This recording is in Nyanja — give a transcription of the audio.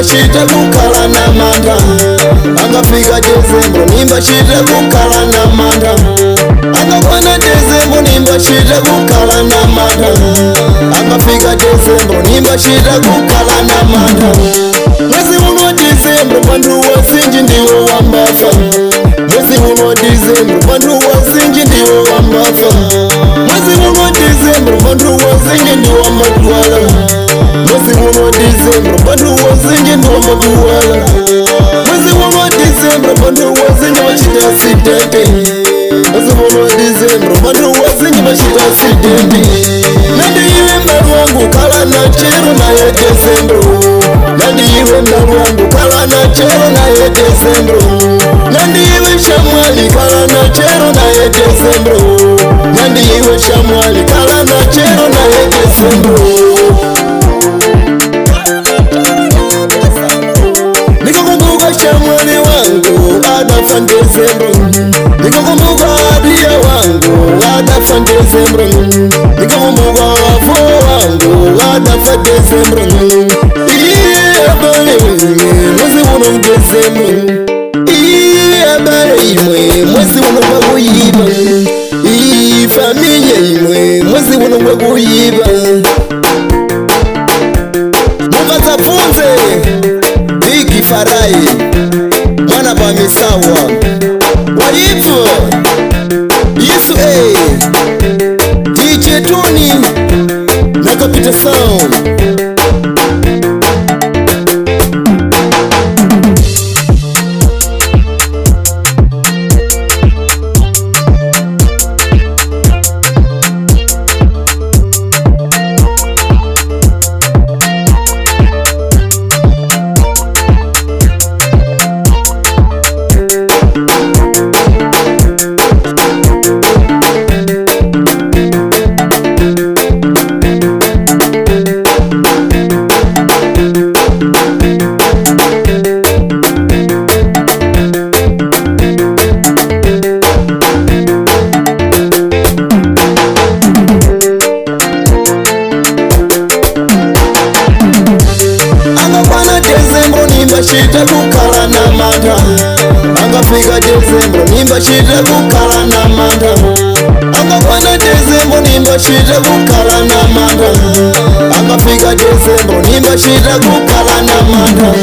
nimba shita kukala na manda. Angafika Desemba nimba shita kukala na manda. Angakwana Desemba nimba shita kukala na manda. Angafika Desemba nimba shita kukala na manda. Mwezi uno Desemba bantu wasinji ndiwo wambafa. Mwezi uno Desemba bantu wasinji ndiwo wambafa. Mwezi uno Desemba bantu wasinji ndiwo wambatwala. Mwezi uno Desemba bantu wasinji ndiwo wambatwala. Mwezi uno Desemba bantu wasinji wachita asidente. Mwezi uno Desemba bantu wasinji wachita asidente. Nandi iwe mbalwangu kala na chero na ye Desemba. Nandi iwe mbalwangu kala na chero na ye Desemba. Nandi iwe shamwali kala na chero na ye Desemba. Nandi iwe shamwali kala na chero na ye Desemba. Nikakumbuka shamwali wangu adafa Desemba. Nikakumbuka adia wangu adafa Desemba. Nikakumbuka wafo wangu adafa Desemba. Iye bale mwezi uno Desemba. Iye bale imwe mwezi uno wakuyiba. Iye familia imwe mwezi uno wakuyiba. Mukazafunze Bigi Farai mwana pa misawa walifu Yesu DJ Tony na Kapita Sound. Shita kukala na manda. Angafika Desemba nimba shita kukala na manda. Angakwana Desemba nimba shita kukala na manda. Angafika Desemba nimba shita kukala na manda.